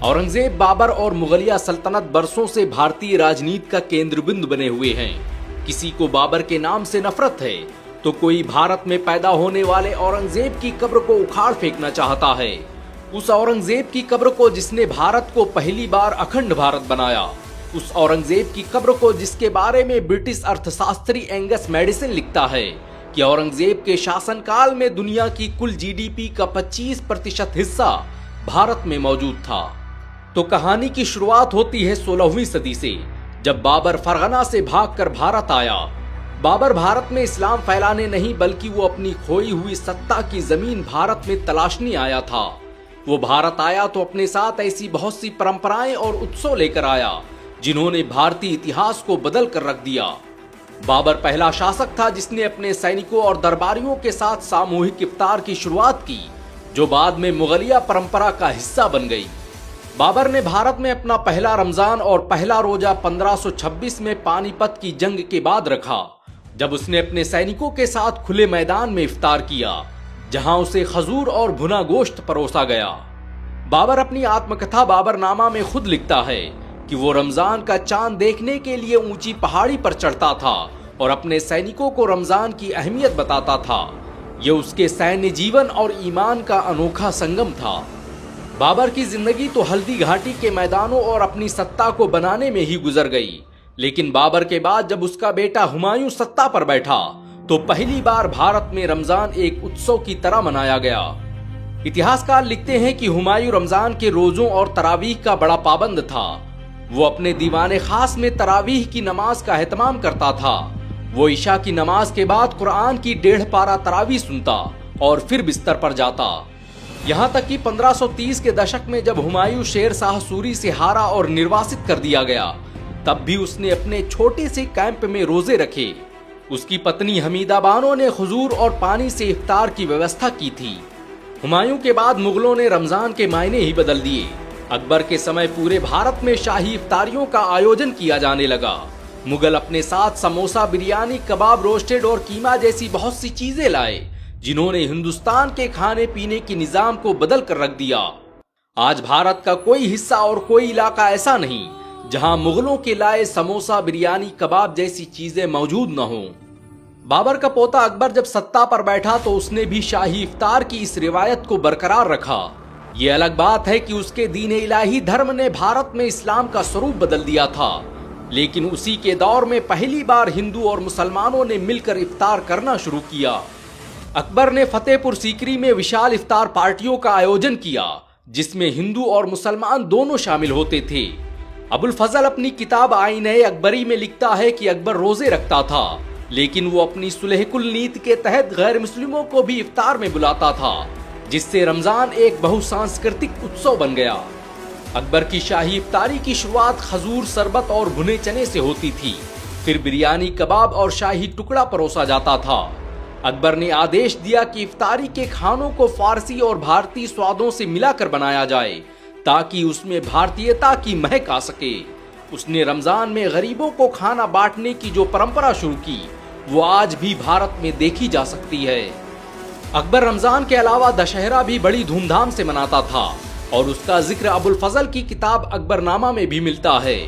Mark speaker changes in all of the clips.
Speaker 1: औरंगजेब, बाबर और मुगलिया सल्तनत बरसों से भारतीय राजनीति का केंद्र बिंदु बने हुए हैं। किसी को बाबर के नाम से नफरत है तो कोई भारत में पैदा होने वाले औरंगजेब की कब्र को उखाड़ फेंकना चाहता है। उस औरंगजेब की कब्र को जिसने भारत को पहली बार अखंड भारत बनाया, उस औरंगजेब की कब्र को जिसके बारे में ब्रिटिश अर्थशास्त्री एंगस मैडिसन लिखता है कि औरंगजेब के शासनकाल में दुनिया की कुल जीडीपी का 25% हिस्सा भारत में मौजूद था। तो कहानी की शुरुआत होती है 16वीं सदी से, जब बाबर फरगना से भागकर भारत आया। बाबर भारत में इस्लाम फैलाने नहीं बल्कि वो अपनी खोई हुई सत्ता की जमीन भारत में तलाशने आया था। वो भारत आया तो अपने साथ ऐसी बहुत सी परंपराएं और उत्सव लेकर आया जिन्होंने भारतीय इतिहास को बदल कर रख दिया। बाबर पहला शासक था जिसने अपने सैनिकों और दरबारियों के साथ सामूहिक इफ्तार की शुरुआत की, जो बाद में मुगलिया परंपरा का हिस्सा बन गई। बाबर ने भारत में अपना पहला रमजान और पहला रोजा 1526 में पानीपत की जंग के बाद रखा, जब उसने अपने सैनिकों के साथ खुले मैदान में इफ्तार किया, जहां उसे खजूर और भुना गोश्त परोसा गया। बाबर अपनी आत्मकथा बाबरनामा में खुद लिखता है कि वो रमजान का चांद देखने के लिए ऊंची पहाड़ी पर चढ़ता था और अपने सैनिकों को रमजान की अहमियत बताता था। ये उसके सैन्य जीवन और ईमान का अनोखा संगम था। बाबर की जिंदगी तो हल्दी घाटी के मैदानों और अपनी सत्ता को बनाने में ही गुजर गई, लेकिन बाबर के बाद जब उसका बेटा हुमायूं सत्ता पर बैठा तो पहली बार भारत में रमजान एक उत्सव की तरह मनाया गया। इतिहासकार लिखते हैं कि हुमायूं रमजान के रोजों और तरावीह का बड़ा पाबंद था। वो अपने दीवाने खास में तरावीह की नमाज का एहतमाम करता था। वो ईशा की नमाज के बाद कुरान की 1.5 पारा तरावीह सुनता और फिर बिस्तर पर जाता। यहाँ तक कि 1530 के दशक में जब हुमायूं शेर शाह सूरी से हारा और निर्वासित कर दिया गया, तब भी उसने अपने छोटे से कैंप में रोजे रखे। उसकी पत्नी हमीदा बानो ने खजूर और पानी से इफ्तार की व्यवस्था की थी। हुमायूं के बाद मुगलों ने रमजान के मायने ही बदल दिए। अकबर के समय पूरे भारत में शाही इफ्तारियों का आयोजन किया जाने लगा। मुगल अपने साथ समोसा, बिरयानी, कबाब, रोस्टेड और कीमा जैसी बहुत सी चीजें लाए, जिन्होंने हिंदुस्तान के खाने पीने के निजाम को बदल कर रख दिया। आज भारत का कोई हिस्सा और कोई इलाका ऐसा नहीं जहां मुगलों के लाए समोसा, बिरयानी, कबाब जैसी चीजें मौजूद न हो। बाबर का पोता अकबर जब सत्ता पर बैठा तो उसने भी शाही इफ्तार की इस रिवायत को बरकरार रखा। ये अलग बात है कि उसके दीन इलाही धर्म ने भारत में इस्लाम का स्वरूप बदल दिया था, लेकिन उसी के दौर में पहली बार हिंदू और मुसलमानों ने मिलकर इफ्तार करना शुरू किया। अकबर ने फतेहपुर सीकरी में विशाल इफ्तार पार्टियों का आयोजन किया, जिसमें हिंदू और मुसलमान दोनों शामिल होते थे। अबुल फजल अपनी किताब आईने अकबरी में लिखता है कि अकबर रोजे रखता था, लेकिन वो अपनी सुलहकुल नीति के तहत गैर मुस्लिमों को भी इफ्तार में बुलाता था, जिससे रमजान एक बहुसांस्कृतिक उत्सव बन गया। अकबर की शाही इफ्तारी की शुरुआत खजूर, शरबत और भुने चने से होती थी। फिर बिरयानी, कबाब और शाही टुकड़ा परोसा जाता था। अकबर ने आदेश दिया कि इफ्तारी के खानों को फारसी और भारतीय स्वादों से मिलाकर बनाया जाए, ताकि उसमें भारतीयता की महक आ सके। उसने रमजान में गरीबों को खाना बांटने की जो परंपरा शुरू की, वो आज भी भारत में देखी जा सकती है। अकबर रमजान के अलावा दशहरा भी बड़ी धूमधाम से मनाता था और उसका जिक्र अबुल फजल की किताब अकबरनामा में भी मिलता है।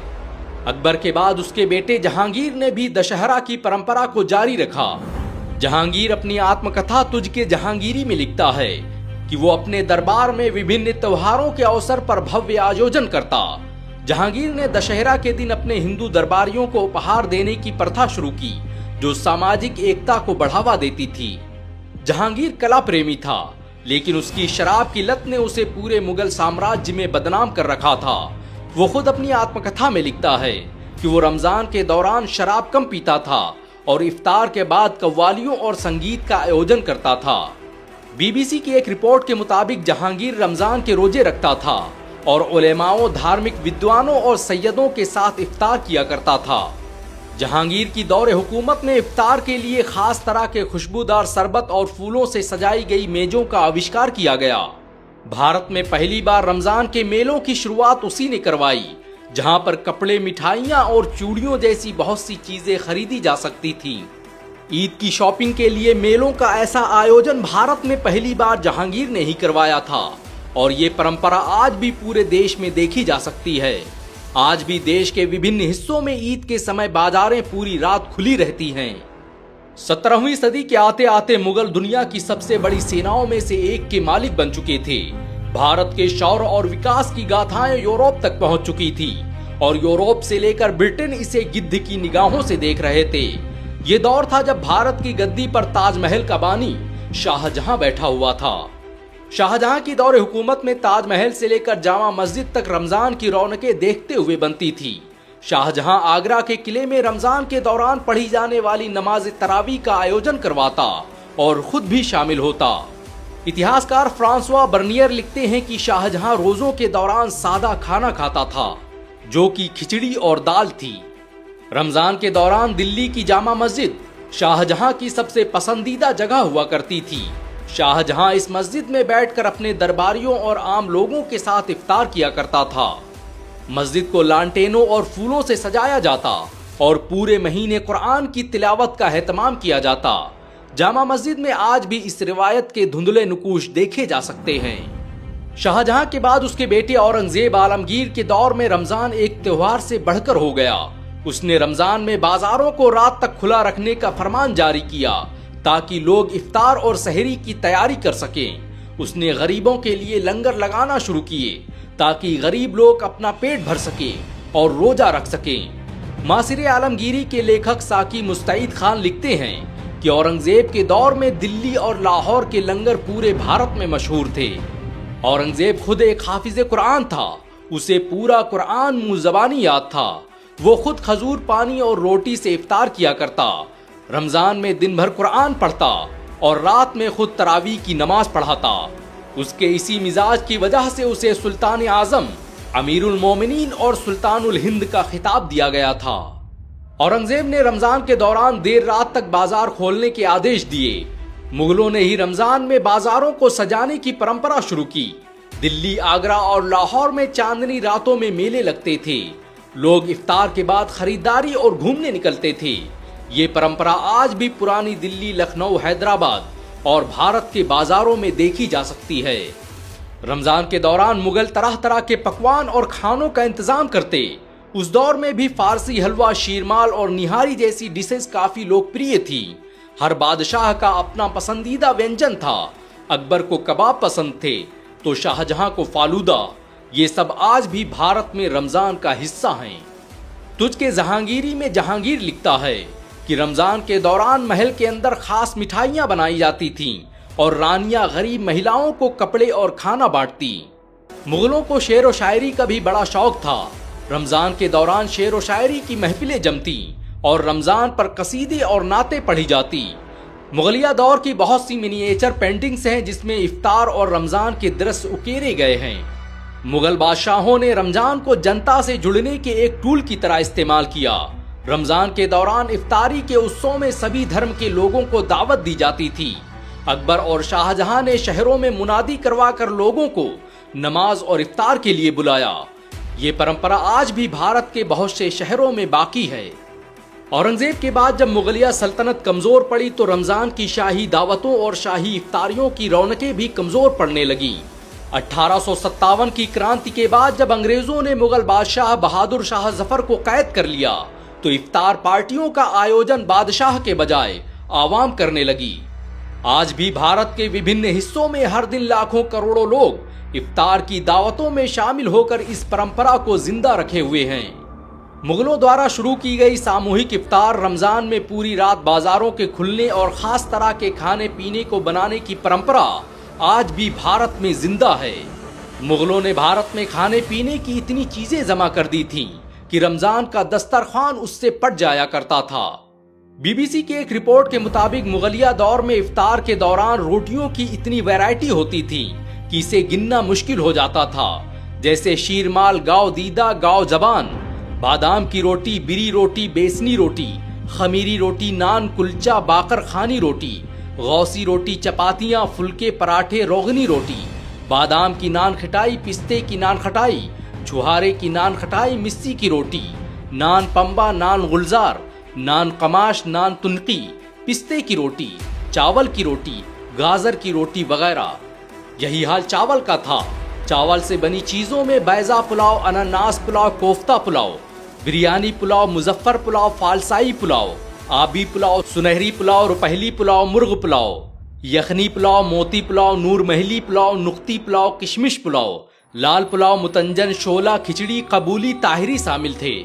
Speaker 1: अकबर के बाद उसके बेटे जहांगीर ने भी दशहरा की परंपरा को जारी रखा। जहांगीर अपनी आत्मकथा तुझ के जहांगीरी में लिखता है कि वो अपने दरबार में विभिन्न त्योहारों के अवसर पर भव्य आयोजन करता। जहांगीर ने दशहरा के दिन अपने हिंदू दरबारियों को उपहार देने की प्रथा शुरू की, जो सामाजिक एकता को बढ़ावा देती थी। जहांगीर कला प्रेमी था, लेकिन उसकी शराब की लत ने उसे पूरे मुगल साम्राज्य में बदनाम कर रखा था। वो खुद अपनी आत्मकथा में लिखता है कि वो रमजान के दौरान शराब कम पीता था और इफ्तार के बाद कव्वालियों और संगीत का आयोजन करता था। बीबीसी की एक रिपोर्ट के मुताबिक जहांगीर रमजान के रोजे रखता था और उलेमाओं, धार्मिक विद्वानों और सैयदों के साथ इफ्तार किया करता था। जहांगीर की दौरे हुकूमत में इफ्तार के लिए खास तरह के खुशबूदार शरबत और फूलों से सजाई गई मेजों का आविष्कार किया गया। भारत में पहली बार रमजान के मेलों की शुरुआत उसी ने करवाई, जहां पर कपड़े, मिठाइयां और चूड़ियों जैसी बहुत सी चीजें खरीदी जा सकती थीं। ईद की शॉपिंग के लिए मेलों का ऐसा आयोजन भारत में पहली बार जहांगीर ने ही करवाया था और ये परंपरा आज भी पूरे देश में देखी जा सकती है। आज भी देश के विभिन्न हिस्सों में ईद के समय बाजारें पूरी रात खुली रहती हैं। 17वीं सदी के आते आते मुगल दुनिया की सबसे बड़ी सेनाओं में से एक के मालिक बन चुके थे। भारत के शौर्य और विकास की गाथाएं यूरोप तक पहुंच चुकी थी और यूरोप से लेकर ब्रिटेन इसे गिद्ध की निगाहों से देख रहे थे। ये दौर था जब भारत की गद्दी पर ताजमहल का बानी शाहजहां बैठा हुआ था। शाहजहां की दौरे हुकूमत में ताजमहल से लेकर जामा मस्जिद तक रमजान की रौनकें देखते हुए बनती थी। शाहजहां आगरा के किले में रमजान के दौरान पढ़ी जाने वाली नमाज तरावी का आयोजन करवाता और खुद भी शामिल होता। इतिहासकार फ्रांसवा बर्नियर लिखते हैं कि शाहजहां रोजों के दौरान सादा खाना खाता था, जो कि खिचड़ी और दाल थी। रमजान के दौरान दिल्ली की जामा मस्जिद शाहजहां की सबसे पसंदीदा जगह हुआ करती थी। शाहजहां इस मस्जिद में बैठकर अपने दरबारियों और आम लोगों के साथ इफ्तार किया करता था। मस्जिद को लालटेनों और फूलों से सजाया जाता और पूरे महीने कुरान की तिलावत का एहतमाम किया जाता। जामा मस्जिद में आज भी इस रिवायत के धुंधले नुकूश देखे जा सकते हैं। शाहजहां के बाद उसके बेटे औरंगजेब आलमगीर के दौर में रमजान एक त्योहार से बढ़कर हो गया। उसने रमजान में बाजारों को रात तक खुला रखने का फरमान जारी किया ताकि लोग इफ्तार और सहरी की तैयारी कर सकें। उसने गरीबों के लिए लंगर लगाना शुरू किए ताकि गरीब लोग अपना पेट भर सकें और रोजा रख सकें। मासिर आलमगीरी के लेखक साकी मुस्तईद खान लिखते हैं कि औरंगजेब के दौर में दिल्ली और लाहौर के लंगर पूरे भारत में मशहूर थे। औरंगजेब खुद एक हाफिज कुरान था। उसे पूरा कुरान मुंह ज़बानी याद था। वो खुद खजूर पानी और रोटी से इफ्तार किया करता। रमजान में दिन भर कुरान पढ़ता और रात में खुद तरावी की नमाज पढ़ाता। उसके इसी मिजाज की वजह से उसे सुल्तान आजम, अमीरुल मोमिनीन और सुल्तानुल हिंद का खिताब दिया गया था। औरंगजेब ने रमजान के दौरान देर रात तक बाजार खोलने के आदेश दिए। मुगलों ने ही रमजान में बाजारों को सजाने की परंपरा शुरू की। दिल्ली, आगरा और लाहौर में चांदनी रातों में मेले लगते थे। लोग इफ्तार के बाद खरीदारी और घूमने निकलते थे। ये परंपरा आज भी पुरानी दिल्ली, लखनऊ, हैदराबाद और भारत के बाजारों में देखी जा सकती है। रमजान के दौरान मुगल तरह तरह के पकवान और खानों का इंतजाम करते। उस दौर में भी फारसी हलवा, शीरमाल और निहारी जैसी डिशेस काफी लोकप्रिय थी। हर बादशाह का अपना पसंदीदा व्यंजन था। अकबर को कबाब पसंद थे तो शाहजहां को फालूदा। ये सब आज भी भारत में रमजान का हिस्सा हैं। तुझ के जहांगीरी में जहांगीर लिखता है कि रमजान के दौरान महल के अंदर खास मिठाइयां बनाई जाती थीं और रानियां गरीब महिलाओं को कपड़े और खाना बांटती। मुगलों को शेर व शायरी का भी बड़ा शौक था। रमजान के दौरान शेर व शायरी की महफिलें जमती और रमजान पर कसीदे और नाते पढ़ी जाती। मुगलिया दौर की बहुत सी मिनिएचर पेंटिंग्स हैं जिसमें इफ्तार और रमजान के दृश्य उकेरे गए हैं। मुगल बादशाहों ने रमजान को जनता से जुड़ने के एक टूल की तरह इस्तेमाल किया। रमजान के दौरान इफ्तारी के उत्सव में सभी धर्म के लोगों को दावत दी जाती थी। अकबर और शाहजहां ने शहरों में मुनादी करवाकर लोगों को नमाज और इफ्तार के लिए बुलाया। ये परंपरा आज भी भारत के बहुत से शहरों में बाकी है। औरंगजेब के बाद जब मुगलिया सल्तनत कमजोर पड़ी तो रमजान की शाही दावतों और शाही इफ्तारियों की रौनकें भी कमजोर पड़ने लगी। 1857 की क्रांति के बाद जब अंग्रेजों ने मुगल बादशाह बहादुर शाह जफर को कैद कर लिया तो इफ्तार पार्टियों का आयोजन बादशाह के बजाय आवाम करने लगी। आज भी भारत के विभिन्न हिस्सों में हर दिन लाखों करोड़ों लोग इफ्तार की दावतों में शामिल होकर इस परंपरा को जिंदा रखे हुए हैं। मुगलों द्वारा शुरू की गई सामूहिक इफ्तार, रमजान में पूरी रात बाजारों के खुलने और खास तरह के खाने पीने को बनाने की परंपरा आज भी भारत में जिंदा है। मुगलों ने भारत में खाने पीने की इतनी चीजें जमा कर दी थीं कि रमजान का दस्तरखान उससे पट जाया करता था। बीबीसी की एक रिपोर्ट के मुताबिक मुगलिया दौर में इफ्तार के दौरान रोटियों की इतनी वैरायटी होती थी कि इसे गिनना मुश्किल हो जाता था, जैसे शीरमाल, गाव दीदा, गाव जबान, बादाम की रोटी, बिरी रोटी, बेसनी रोटी, खमीरी रोटी, नान, कुलचा, बाकर खानी रोटी, गौसी रोटी, चपातियां, फुलके, पराठे, रोगनी रोटी, बादाम की नान खटाई, पिस्ते की नान खटाई, छुहारे की नान खटाई, मिस्सी की रोटी, नान पंबा, नान गुलजार, नान कमाश, नान तुनकी, पिस्ते की रोटी, चावल की रोटी, गाजर की रोटी वगैरह। यही हाल चावल का था। चावल से बनी चीजों में बैजा पुलाव, अनानास पुलाव, कोफ्ता पुलाव, बिरयानी पुलाव, मुजफ्फर पुलाव, फालसाई पुलाव, आबी पुलाव, सुनहरी पुलाव, रुपहली पुलाव, मुर्ग पुलाव, यखनी पुलाव, मोती पुलाव, नूर महली पुलाव, नुक्ती पुलाव, किशमिश पुलाव, लाल पुलाव, मुतंजन, शोला, खिचड़ी, कबूली, ताहिरी शामिल थे।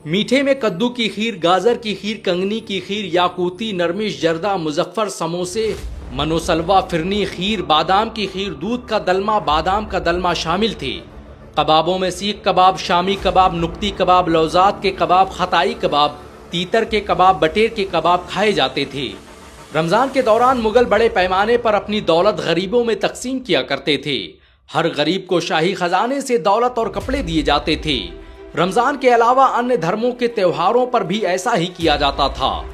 Speaker 1: मीठे में कद्दू की खीर, गाजर की खीर, कंगनी की खीर, याकूती, नरमिश, जर्दा, मुजफ्फर, समोसे, मनोसलवा, फिरनी, खीर, बादाम की खीर, दूध का दलमा, बादाम का दलमा शामिल थे। कबाबों में सीख कबाब, शामी कबाब, नुक्ती कबाब, लौजात के कबाब, खताई कबाब, तीतर के कबाब, बटेर के कबाब खाए जाते थे। रमजान के दौरान मुगल बड़े पैमाने पर अपनी दौलत गरीबों में तकसीम किया करते थे। हर गरीब को शाही खजाने से दौलत और कपड़े दिए जाते थे। रमजान के अलावा अन्य धर्मों के त्योहारों पर भी ऐसा ही किया जाता था।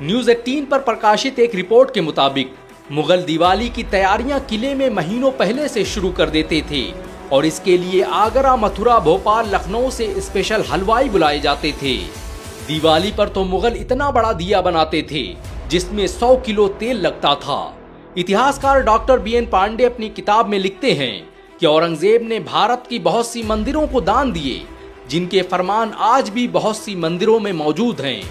Speaker 1: न्यूज 18 पर प्रकाशित एक रिपोर्ट के मुताबिक मुगल दिवाली की तैयारियां किले में महीनों पहले से शुरू कर देते थे और इसके लिए आगरा, मथुरा, भोपाल, लखनऊ से स्पेशल हलवाई बुलाए जाते थे। दिवाली पर तो मुगल इतना बड़ा दिया बनाते थे जिसमें 100 किलो तेल लगता था। इतिहासकार डॉक्टर BN पांडे अपनी किताब में लिखते हैं कि औरंगजेब ने भारत की बहुत सी मंदिरों को दान दिए, जिनके फरमान आज भी बहुत सी मंदिरों में मौजूद हैं।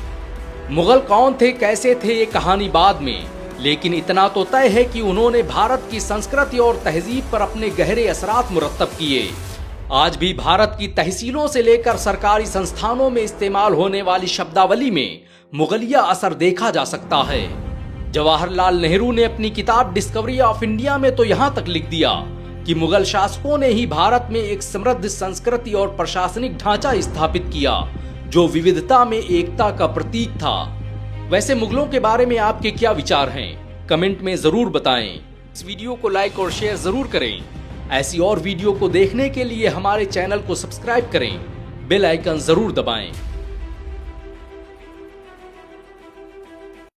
Speaker 1: मुगल कौन थे, कैसे थे, ये कहानी बाद में, लेकिन इतना तो तय है कि उन्होंने भारत की संस्कृति और तहजीब पर अपने गहरे असरात मुरत्तब किए। आज भी भारत की तहसीलों से लेकर सरकारी संस्थानों में इस्तेमाल होने वाली शब्दावली में मुगलिया असर देखा जा सकता है। जवाहरलाल नेहरू ने अपनी किताब डिस्कवरी ऑफ इंडिया में तो यहाँ तक लिख दिया कि मुगल शासकों ने ही भारत में एक समृद्ध संस्कृति और प्रशासनिक ढांचा स्थापित किया जो विविधता में एकता का प्रतीक था। वैसे मुगलों के बारे में आपके क्या विचार हैं? कमेंट में जरूर बताएं। इस वीडियो को लाइक और शेयर जरूर करें। ऐसी और वीडियो को देखने के लिए हमारे चैनल को सब्सक्राइब करें, बेल आइकन जरूर दबाएं।